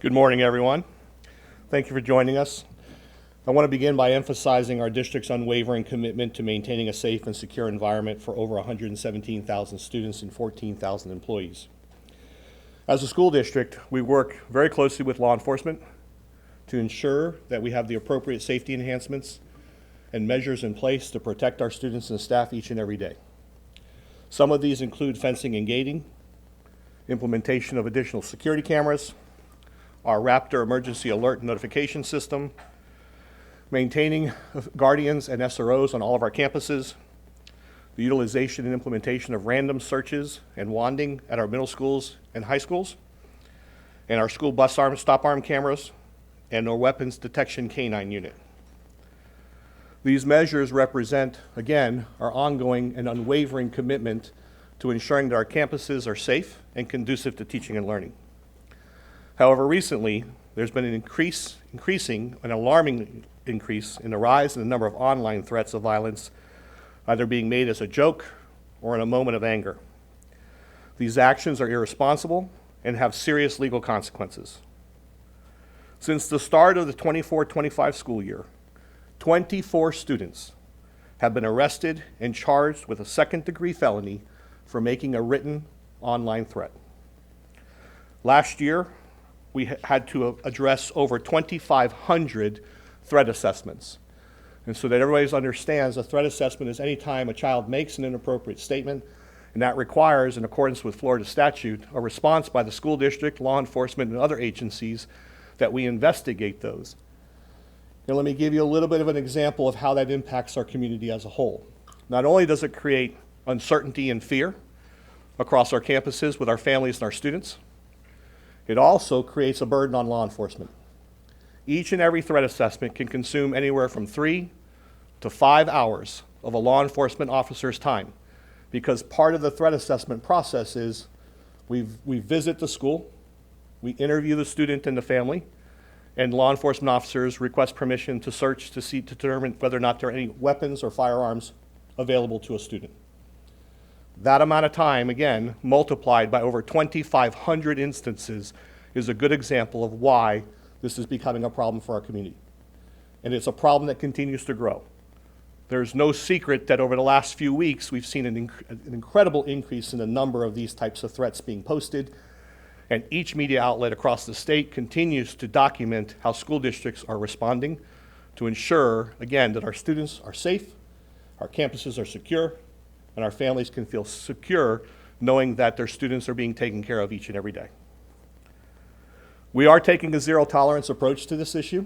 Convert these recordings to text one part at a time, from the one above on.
Good morning, everyone. Thank you for joining us. I want to begin by emphasizing our district's unwavering commitment to maintaining a safe and secure environment for over 117,000 students and 14,000 employees. As a school district, we work very closely with law enforcement to ensure that we have the appropriate safety enhancements and measures in place to protect our students and staff each and every day. Some of these include fencing and gating, implementation of additional security cameras, our Raptor emergency alert notification system, maintaining guardians and SROs on all of our campuses, the utilization and implementation of random searches and wanding at our middle schools and high schools, and our school bus stop arm cameras, and our weapons detection canine unit. These measures represent, again, our ongoing and unwavering commitment to ensuring that our campuses are safe and conducive to teaching and learning. However, recently, there's been an alarming increase in the rise in the number of online threats of violence, either being made as a joke or in a moment of anger. These actions are irresponsible and have serious legal consequences. Since the start of the 24-25 school year, 24 students have been arrested and charged with a second-degree felony for making a written online threat. Last year, we had to address over 2,500 threat assessments. And so that everybody understands, a threat assessment is any time a child makes an inappropriate statement, and that requires, in accordance with Florida statute, a response by the school district, law enforcement, and other agencies that we investigate those. Now let me give you a little bit of an example of how that impacts our community as a whole. Not only does it create uncertainty and fear across our campuses with our families and our students, it also creates a burden on law enforcement. Each and every threat assessment can consume anywhere from 3 to 5 hours of a law enforcement officer's time, because part of the threat assessment process is we visit the school, we interview the student and the family, and law enforcement officers request permission to search to determine whether or not there are any weapons or firearms available to a student. That amount of time, again, multiplied by over 2,500 instances, is a good example of why this is becoming a problem for our community. And it's a problem that continues to grow. There's no secret that over the last few weeks, we've seen an incredible increase in the number of these types of threats being posted, and each media outlet across the state continues to document how school districts are responding to ensure, again, that our students are safe, our campuses are secure, and our families can feel secure knowing that their students are being taken care of each and every day. We are taking a zero-tolerance approach to this issue,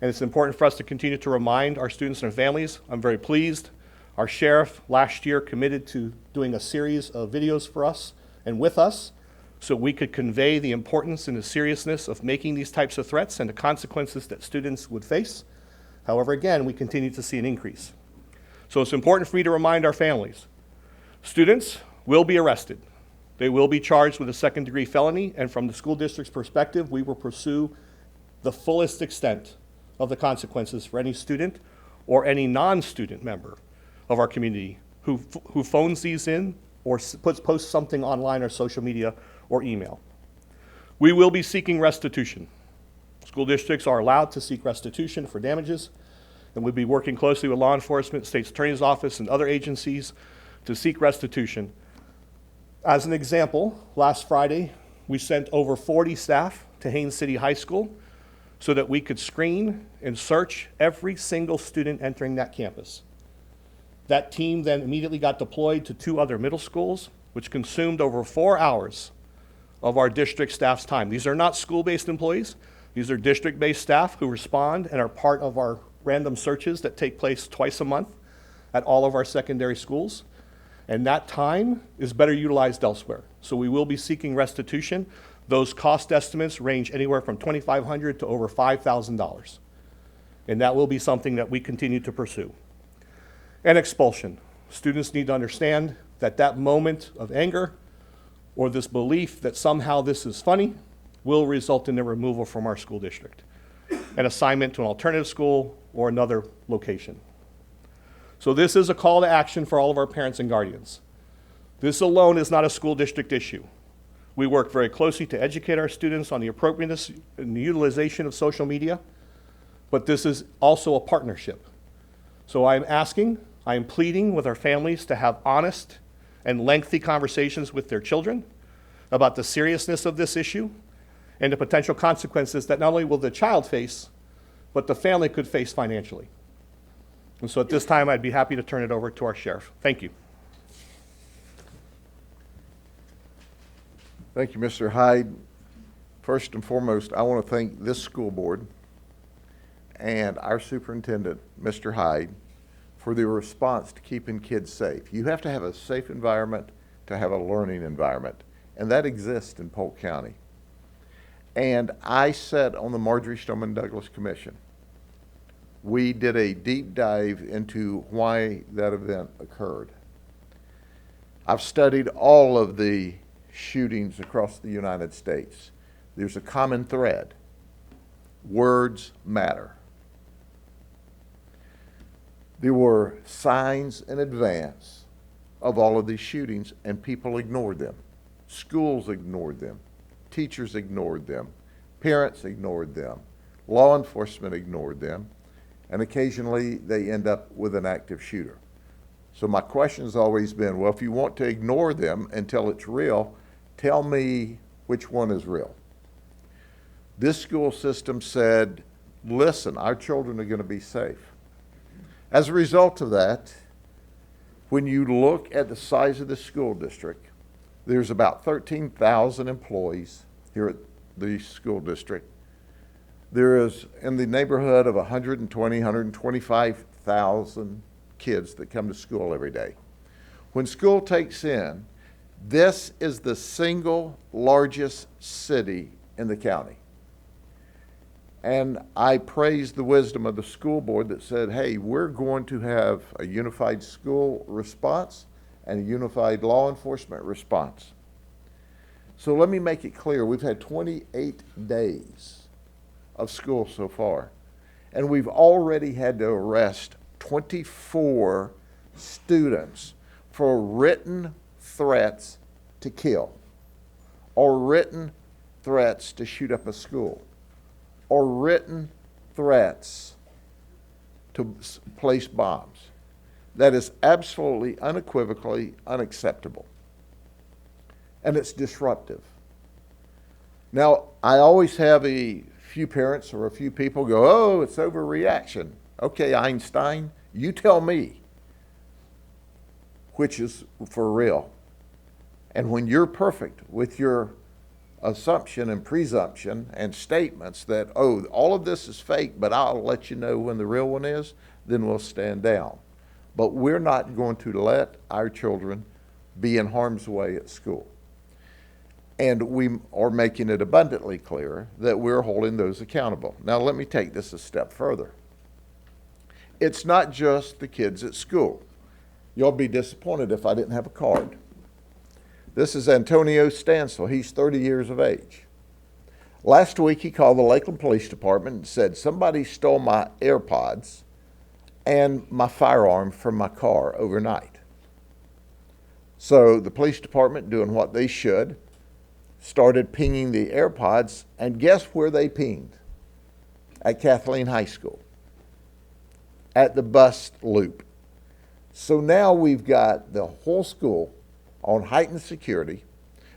and it's important for us to continue to remind our students and families. I'm very pleased. Our sheriff last year committed to doing a series of videos for us and with us so we could convey the importance and the seriousness of making these types of threats and the consequences that students would face. However, again, we continue to see an increase. So it's important for me to remind our families, students will be arrested. They will be charged with a second-degree felony, and from the school district's perspective, we will pursue the fullest extent of the consequences for any student or any non-student member of our community who phones these in or posts something online or social media or email. We will be seeking restitution. School districts are allowed to seek restitution for damages, and we'll be working closely with law enforcement, state's attorney's office, and other agencies to seek restitution. As an example, last Friday, we sent over 40 staff to Haines City High School so that we could screen and search every single student entering that campus. That team then immediately got deployed to 2 other middle schools, which consumed over 4 hours of our district staff's time. These are not school-based employees. These are district-based staff who respond and are part of our random searches that take place twice a month at all of our secondary schools. And that time is better utilized elsewhere. So we will be seeking restitution. Those cost estimates range anywhere from $2,500 to over $5,000. And that will be something that we continue to pursue. And expulsion. Students need to understand that that moment of anger or this belief that somehow this is funny will result in their removal from our school district, an assignment to an alternative school or another location. So this is a call to action for all of our parents and guardians. This alone is not a school district issue. We work very closely to educate our students on the appropriateness and the utilization of social media, but this is also a partnership. So I am pleading with our families to have honest and lengthy conversations with their children about the seriousness of this issue and the potential consequences that not only will the child face, but the family could face financially. And so at this time, I'd be happy to turn it over to our sheriff. Thank you. Thank you, Mr. Hyde. First and foremost, I want to thank this school board and our superintendent, Mr. Hyde, for their response to keeping kids safe. You have to have a safe environment to have a learning environment, and that exists in Polk County. And I sat on the Marjorie Stoneman Douglas Commission. We did a deep dive into why that event occurred. I've studied all of the shootings across the United States. There's a common thread. Words matter. There were signs in advance of all of these shootings, and people ignored them. Schools ignored them. Teachers ignored them. Parents ignored them. Law enforcement ignored them. And occasionally they end up with an active shooter. So my question has always been, well, if you want to ignore them until it's real, tell me which one is real. This school system said, listen, our children are going to be safe. As a result of that, when you look at the size of the school district, there's about 13,000 employees here at the school district. There is in the neighborhood of 120, 125,000 kids that come to school every day. When school takes in, this is the single largest city in the county. And I praise the wisdom of the school board that said, hey, we're going to have a unified school response and a unified law enforcement response. So let me make it clear, we've had 28 days of school so far, and we've already had to arrest 24 students for written threats to kill, or written threats to shoot up a school, or written threats to place bombs. That is absolutely, unequivocally unacceptable. And it's disruptive. Now, I always have a few parents or a few people go, oh, it's overreaction. Okay, Einstein, you tell me which is for real. And when you're perfect with your assumption and presumption and statements that, oh, all of this is fake, but I'll let you know when the real one is, then we'll stand down. But we're not going to let our children be in harm's way at school. And we are making it abundantly clear that we're holding those accountable. Now, let me take this a step further. It's not just the kids at school. You'll be disappointed if I didn't have a card. This is Antonio Stansel. He's 30 years of age. Last week, he called the Lakeland Police Department and said, somebody stole my AirPods and my firearm from my car overnight. So the police department, doing what they should, started pinging the AirPods, and guess where they pinged? At Kathleen High School, at the bus loop. So now we've got the whole school on heightened security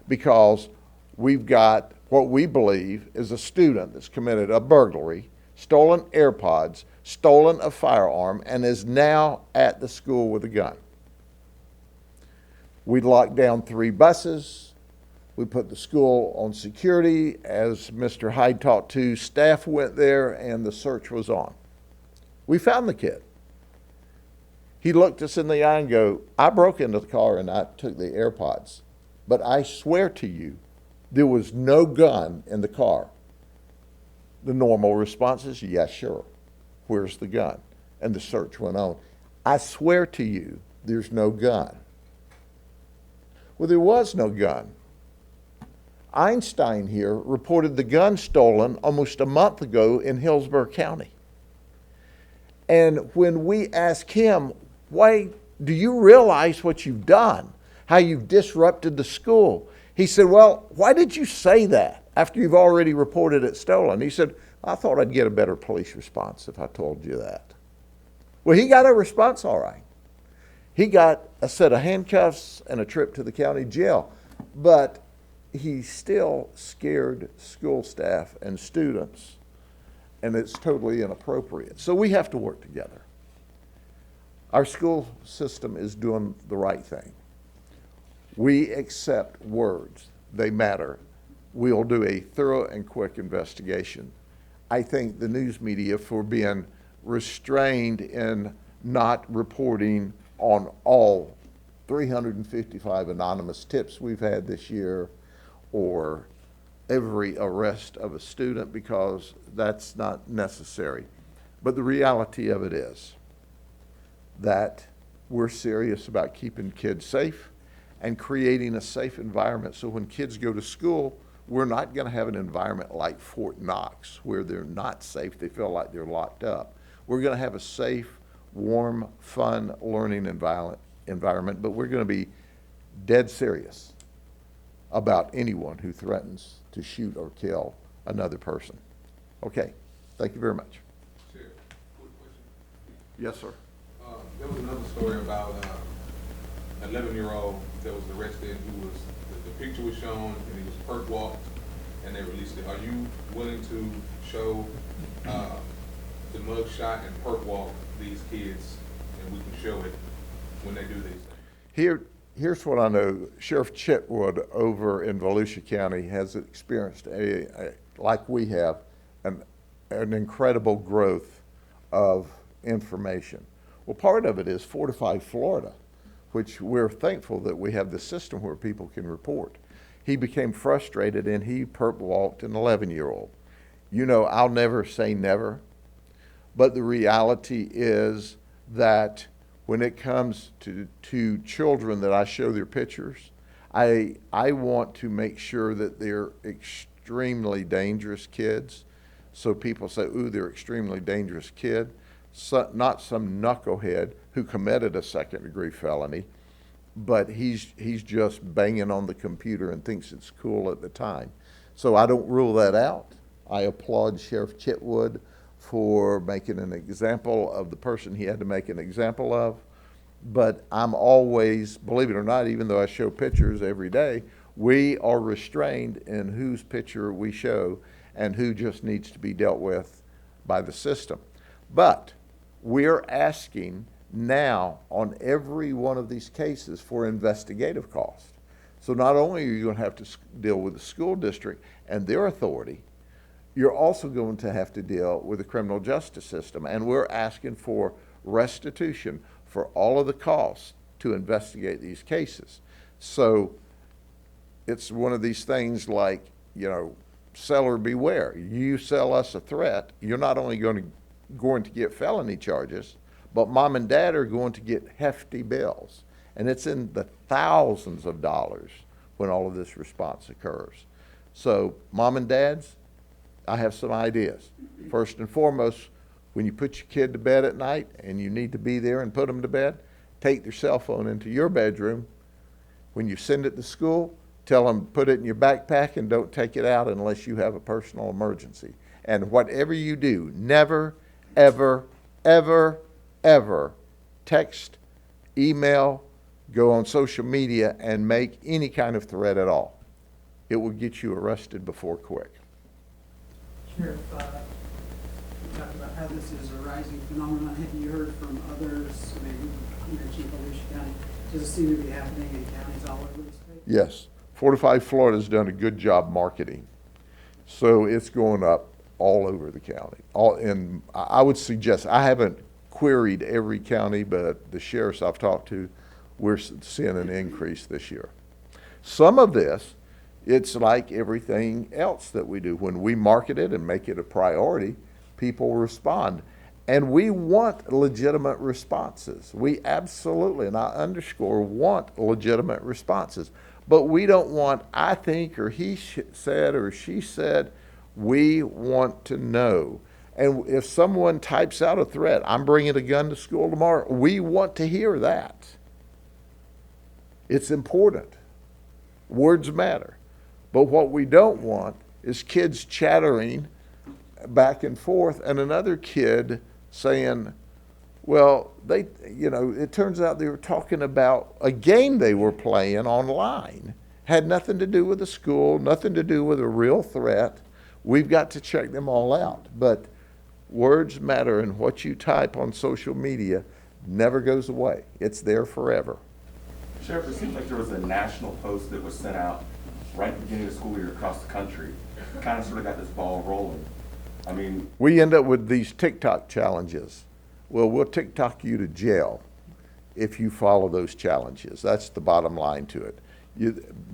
because we've got what we believe is a student that's committed a burglary, stolen AirPods, stolen a firearm, and is now at the school with a gun. We locked down 3 buses. We put the school on security. As Mr. Hyde talked to, staff went there and the search was on. We found the kid. He looked us in the eye and go, I broke into the car and I took the AirPods, but I swear to you, there was no gun in the car. The normal response is, yes, sure. Where's the gun? And the search went on. I swear to you, there's no gun. Well, there was no gun. Einstein here reported the gun stolen almost a month ago in Hillsborough County. And when we ask him, why do you realize what you've done, how you've disrupted the school? He said, well, why did you say that after you've already reported it stolen? He said, I thought I'd get a better police response if I told you that. Well, he got a response all right. He got a set of handcuffs and a trip to the county jail, but he still scared school staff and students, and it's totally inappropriate. So we have to work together. Our school system is doing the right thing. We accept words. They matter. We'll do a thorough and quick investigation. I thank the news media for being restrained in not reporting on all 355 anonymous tips we've had this year or every arrest of a student, because that's not necessary. But the reality of it is that we're serious about keeping kids safe and creating a safe environment so when kids go to school, we're not going to have an environment like Fort Knox where they're not safe, they feel like they're locked up. We're going to have a safe, warm, fun learning environment, but we're going to be dead serious about anyone who threatens to shoot or kill another person. Okay, thank you very much. Chair, quick question. Yes, sir. There was another story about an 11-year-old that was arrested who was, the picture was shown and he was perk walked and they released it. Are you willing to show the mug shot and perk walk these kids and we can show it when they do these things? Here's what I know. Sheriff Chitwood over in Volusia County has experienced like we have, an incredible growth of information. Well, part of it is Fortify Florida, which we're thankful that we have the system where people can report. He became frustrated and he perp walked an 11-year-old. You know, I'll never say never, but the reality is that when it comes to children that I show their pictures, I want to make sure that they're extremely dangerous kids. So people say, ooh, they're extremely dangerous kid. So, not some knucklehead who committed a second-degree felony, but he's just banging on the computer and thinks it's cool at the time. So I don't rule that out. I applaud Sheriff Chitwood for making an example of the person he had to make an example of. But I'm always, believe it or not, even though I show pictures every day, we are restrained in whose picture we show and who just needs to be dealt with by the system. But we're asking now on every one of these cases for investigative costs. So not only are you going to have to deal with the school district and their authority, you're also going to have to deal with the criminal justice system. And we're asking for restitution for all of the costs to investigate these cases. So it's one of these things like, you know, seller beware. You sell us a threat, you're not only going to get felony charges, but mom and dad are going to get hefty bills. And it's in the thousands of dollars when all of this response occurs. So mom and dads, I have some ideas. First and foremost, when you put your kid to bed at night and you need to be there and put them to bed, take their cell phone into your bedroom. When you send it to school, tell them put it in your backpack and don't take it out unless you have a personal emergency. And whatever you do, never, ever, ever, ever text, email, go on social media and make any kind of threat at all. It will get you arrested before quick. Sheriff, you talked about how this is a rising phenomenon. Have you heard from others, maybe you mentioned Volusia County? Does it seem to be happening in counties all over the state? Yes. Fortify Florida's done a good job marketing. So it's going up all over the county. And I would suggest, I haven't queried every county, but the sheriffs I've talked to, we're seeing an increase this year. Some of this, it's like everything else that we do. When we market it and make it a priority, people respond. And we want legitimate responses. We absolutely, and I underscore, want legitimate responses. But we don't want, I think, or he said, or she said. We want to know. And if someone types out a threat, I'm bringing a gun to school tomorrow, we want to hear that. It's important. Words matter. But what we don't want is kids chattering back and forth and another kid saying, well, it turns out they were talking about a game they were playing online. Had nothing to do with the school, nothing to do with a real threat. We've got to check them all out. But words matter, and what you type on social media never goes away. It's there forever. Sheriff, it seems like there was a national post that was sent out right at the beginning of the school year across the country. Kind of sort of got this ball rolling. I mean, We end up with these Tik Tok challenges. Well, we'll TikTok you to jail if you follow those challenges. That's the bottom line to it.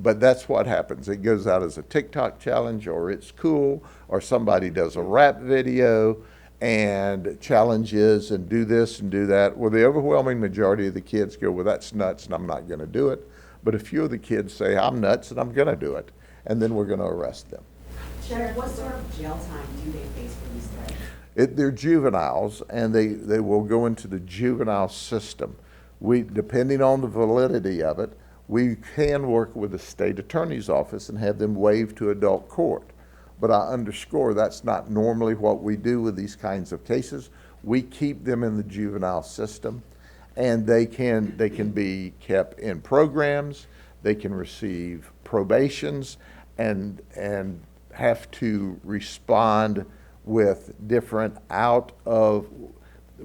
But that's what happens. It goes out as a TikTok challenge, or it's cool, or somebody does a rap video and challenges and do this and do that. Well, the overwhelming majority of the kids go, well, that's nuts and I'm not going to do it. But a few of the kids say, I'm nuts and I'm going to do it. And then we're going to arrest them. Sheriff, what sort of jail time do they face for these threats? They're juveniles, and they will go into the juvenile system. Depending on the validity of it, we can work with the state attorney's office and have them waived to adult court. But I underscore that's not normally what we do with these kinds of cases. We keep them in the juvenile system, and they can be kept in programs. They can receive probations and have to respond with different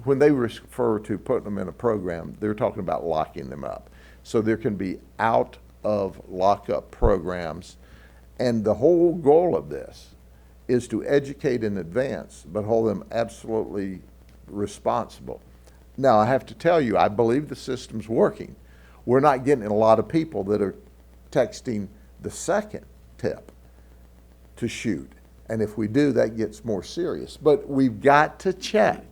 when they refer to putting them in a program, they're talking about locking them up. So there can be out of lockup programs. And the whole goal of this is to educate in advance, but hold them absolutely responsible. Now, I have to tell you, I believe the system's working. We're not getting a lot of people that are texting the second tip to shoot. And if we do, that gets more serious. But we've got to check,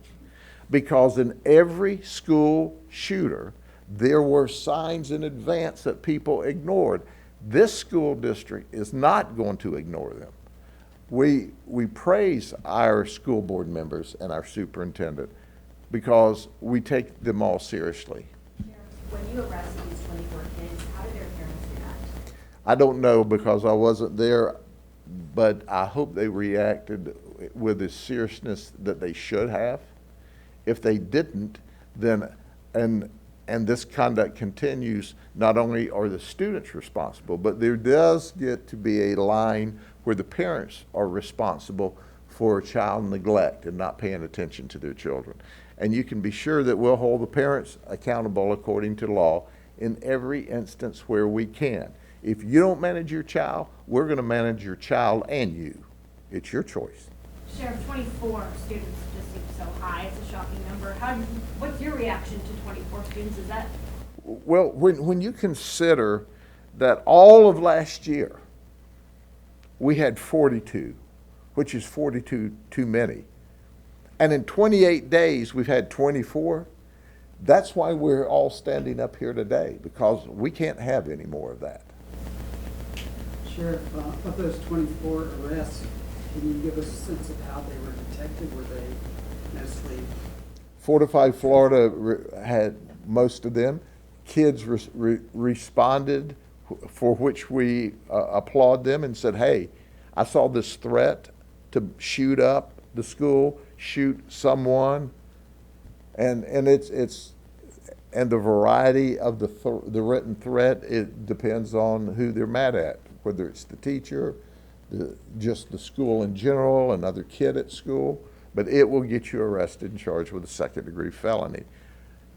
because in every school shooter, there were signs in advance that people ignored. This school district is not going to ignore them. We praise our school board members and our superintendent because we take them all seriously. When you arrested these 24 kids, how did their parents react? I don't know because I wasn't there, but I hope they reacted with the seriousness that they should have. If they didn't, then, and this conduct continues, not only are the students responsible, but there does get to be a line where the parents are responsible for child neglect and not paying attention to their children. And you can be sure that we'll hold the parents accountable according to law in every instance where we can. If you don't manage your child, we're going to manage your child and you. It's your choice. Sheriff, 24 students just seems so high. It's a shocking number. What's your reaction to 24 students? Is that? Well, when you consider that all of last year we had 42, which is 42 too many, and in 28 days we've had 24, that's why we're all standing up here today, because we can't have any more of that. Sheriff, of those 24 arrests, can you give us a sense of how they were detected? Were they mostly? Fortify Florida had most of them. Kids responded, for which we applaud them and said, hey, I saw this threat to shoot up the school, shoot someone, and the variety of the written threat, it depends on who they're mad at, whether it's the teacher, just the school in general, another kid at school, but it will get you arrested and charged with a second-degree felony.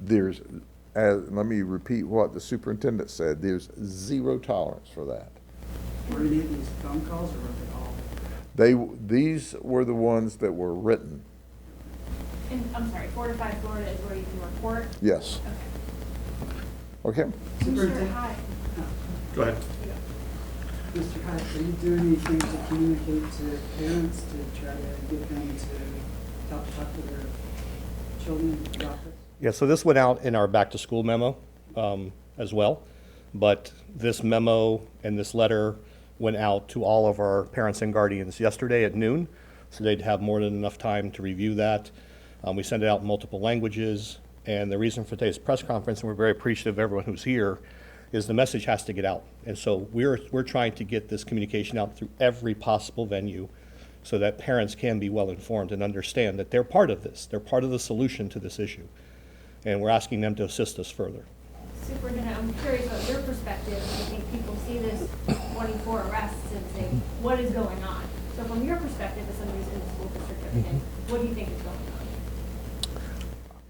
Let me repeat what the superintendent said, there's zero tolerance for that. Were any of these phone calls, or were they all? These were the ones that were written. And I'm sorry, Fortify Florida is where you can report? Yes. Okay. Okay? Mr. Superintendent? Hyde. Go ahead. Mr. Hyde, are you doing anything to communicate to parents to try to get them to talk to their children about this? Yeah, so this went out in our back-to-school memo as well, but this memo and this letter went out to all of our parents and guardians yesterday at noon, so they'd have more than enough time to review that. We sent it out in multiple languages, and the reason for today's press conference, and we're very appreciative of everyone who's here, is the message has to get out. And so we're trying to get this communication out through every possible venue so that parents can be well informed and understand that they're part of this. They're part of the solution to this issue. And we're asking them to assist us further. Superintendent, I'm curious about your perspective. I think people see this 24 arrests and say, what is going on? So from your perspective, as somebody who's in the school district every day, what do you think is going on?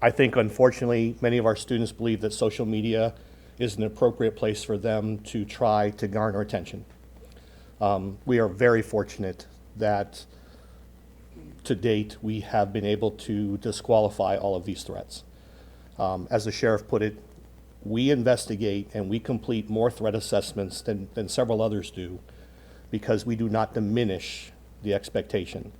I think, unfortunately, many of our students believe that social media is an appropriate place for them to try to garner attention. We are very fortunate that to date we have been able to disqualify all of these threats. As the sheriff put it, we investigate and we complete more threat assessments than several others do because we do not diminish the expectation.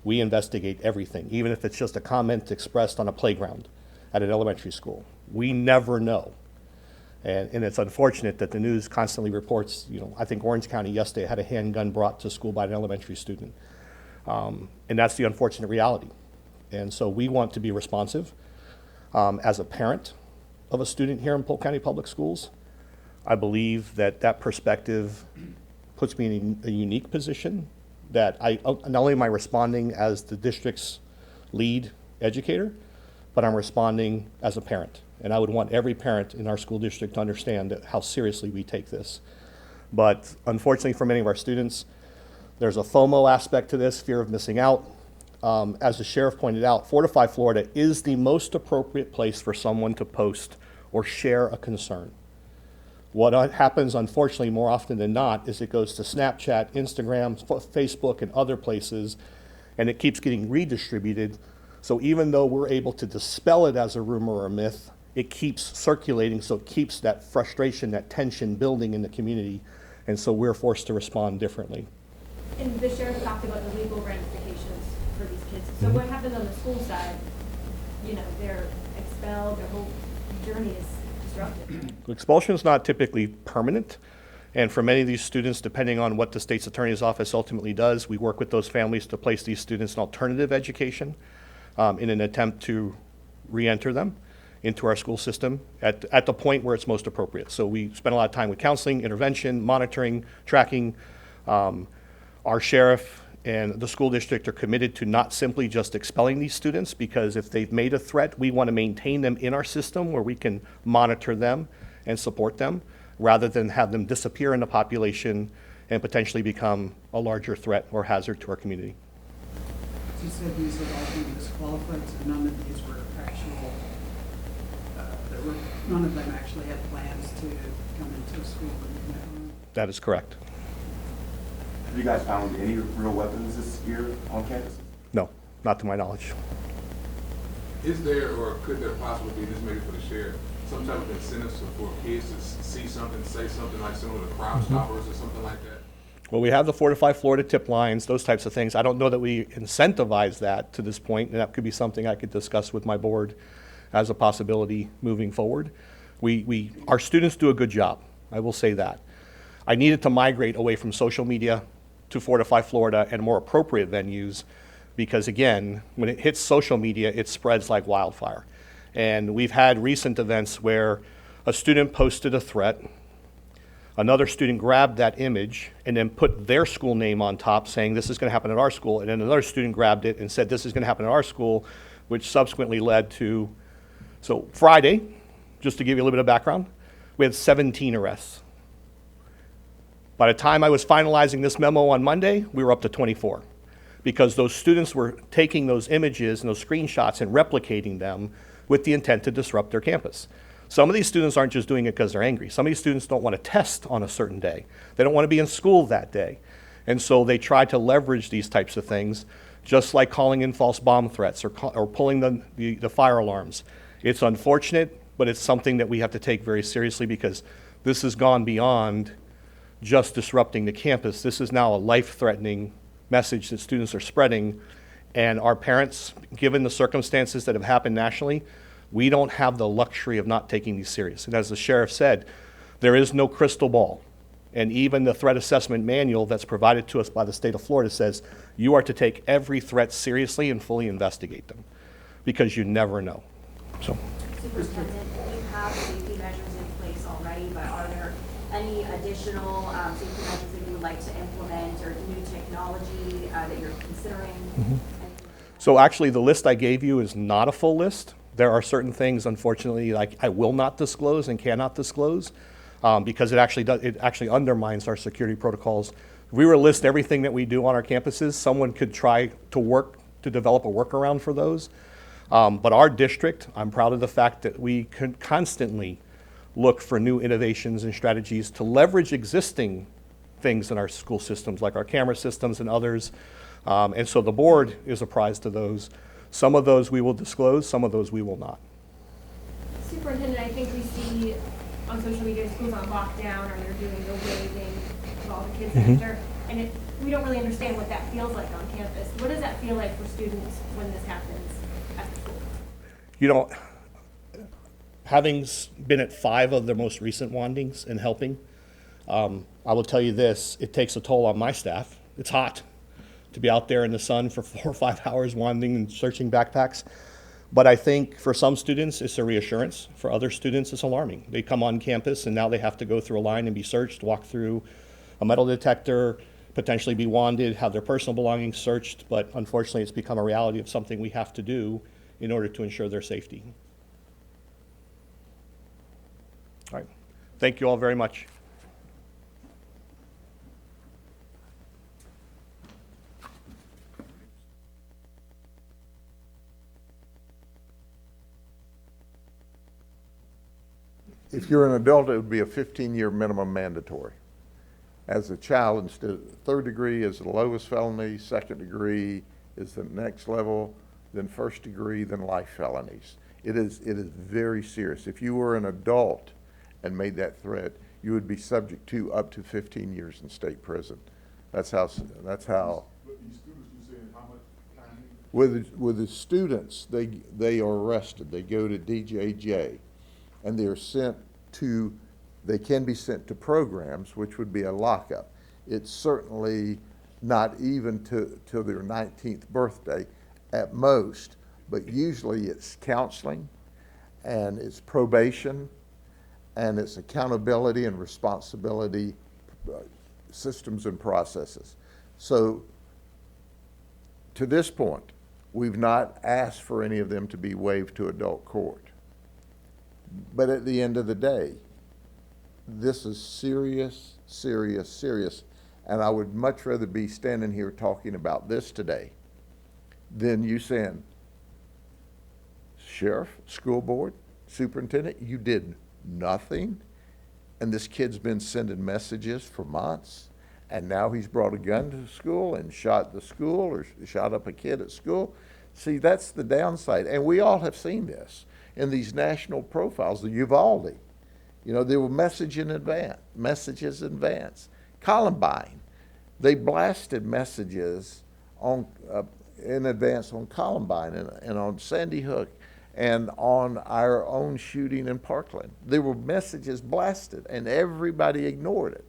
We investigate everything, even if it's just a comment expressed on a playground at an elementary school. We never know. And it's unfortunate that the news constantly reports, I think Orange County yesterday had a handgun brought to school by an elementary student. And that's the unfortunate reality. And so we want to be responsive. As a parent of a student here in Polk County Public Schools, I believe that perspective puts me in a unique position that not only am I responding as the district's lead educator, but I'm responding as a parent. And I would want every parent in our school district to understand how seriously we take this. But unfortunately for many of our students, there's a FOMO aspect to this, fear of missing out. As the sheriff pointed out, Fortify Florida is the most appropriate place for someone to post or share a concern. What happens, unfortunately, more often than not, is it goes to Snapchat, Instagram, Facebook, and other places, and it keeps getting redistributed. So even though we're able to dispel it as a rumor or a myth, it keeps circulating, so it keeps that frustration, that tension building in the community, and so we're forced to respond differently. And the sheriff talked about the legal ramifications for these kids. So what happens on the school side? They're expelled, their whole journey is disrupted. Expulsion is not typically permanent, and for many of these students, depending on what the state's attorney's office ultimately does, we work with those families to place these students in alternative education in an attempt to re-enter them into our school system at the point where it's most appropriate. So we spend a lot of time with counseling, intervention, monitoring, tracking. Our sheriff and the school district are committed to not simply just expelling these students, because if they've made a threat, we want to maintain them in our system where we can monitor them and support them, rather than have them disappear in the population and potentially become a larger threat or hazard to our community. You said these had all been disqualified, so none of these were actual, none of them actually had plans to come into school and commit harm? That is correct. Have you guys found any real weapons this year on campus? No, not to my knowledge. Is there, or could there possibly be, this maybe for the sheriff, some type of incentives for kids to see something, say something like similar to Crime Stoppers or something like that? Well, we have the Fortify Florida tip lines, those types of things. I don't know that we incentivize that to this point, and that could be something I could discuss with my board as a possibility moving forward. Our students do a good job, I will say that. I needed to migrate away from social media to Fortify Florida and more appropriate venues, because again, when it hits social media, it spreads like wildfire. And we've had recent events where a student posted a threat, another student grabbed that image and then put their school name on top saying this is going to happen at our school, and then another student grabbed it and said this is going to happen at our school, which subsequently led to, so Friday, just to give you a little bit of background, we had 17 arrests. By the time I was finalizing this memo on Monday, we were up to 24, because those students were taking those images and those screenshots and replicating them with the intent to disrupt their campus. Some of these students aren't just doing it because they're angry. Some of these students don't want to test on a certain day. They don't want to be in school that day. And so they try to leverage these types of things, just like calling in false bomb threats or pulling the fire alarms. It's unfortunate, but it's something that we have to take very seriously, because this has gone beyond just disrupting the campus. This is now a life-threatening message that students are spreading, and our parents, given the circumstances that have happened nationally, we don't have the luxury of not taking these serious. And as the sheriff said, there is no crystal ball. And even the threat assessment manual that's provided to us by the state of Florida says you are to take every threat seriously and fully investigate them, because you never know. So. Superintendent, you have safety measures in place already, but are there any additional safety measures that you would like to implement or new technology that you're considering? Anything? So actually, the list I gave you is not a full list. There are certain things, unfortunately, like I will not disclose and cannot disclose because it actually undermines our security protocols. If we were to list everything that we do on our campuses, someone could try to develop a workaround for those. But our district, I'm proud of the fact that we can constantly look for new innovations and strategies to leverage existing things in our school systems, like our camera systems and others. And so the board is apprised of those. Some of those we will disclose, some of those we will not. Superintendent, I think we see on social media schools on lockdown, or they're doing the waving of all the kids after, and we don't really understand what that feels like on campus. What does that feel like for students when this happens at the school? You know, having been at 5 of the most recent wandings and helping, I will tell you this, it takes a toll on my staff. It's hot to be out there in the sun for 4 or 5 hours wanding and searching backpacks. But I think for some students, it's a reassurance. For other students, it's alarming. They come on campus and now they have to go through a line and be searched, walk through a metal detector, potentially be wanded, have their personal belongings searched. But unfortunately, it's become a reality of something we have to do in order to ensure their safety. All right. Thank you all very much. If you're an adult, it would be a 15-year minimum mandatory. As a child, instead of third degree is the lowest felony, second degree is the next level, then first degree, then life felonies. It is very serious. If you were an adult and made that threat, you would be subject to up to 15 years in state prison. That's how. But these students, you saying how much time? With the students, they are arrested. They go to DJJ, and they are sent to. They can be sent to programs, which would be a lockup. It's certainly not even till their 19th birthday, at most. But usually it's counseling, and it's probation, and it's accountability and responsibility systems and processes. So to this point, we've not asked for any of them to be waived to adult court. But at the end of the day, this is serious, serious, serious. And I would much rather be standing here talking about this today than you saying, Sheriff, school board, superintendent, you did nothing, and this kid's been sending messages for months, and now he's brought a gun to school and shot the school or shot up a kid at school. See, that's the downside, and we all have seen this in these national profiles. The Uvalde, you know, there were messages in advance. Columbine, they blasted messages on in advance on Columbine and on Sandy Hook and on our own shooting in Parkland. There were messages blasted, and everybody ignored it.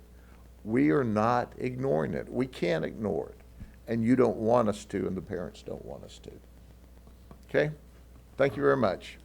We are not ignoring it. We can't ignore it. And you don't want us to, and the parents don't want us to. Okay? Thank you very much.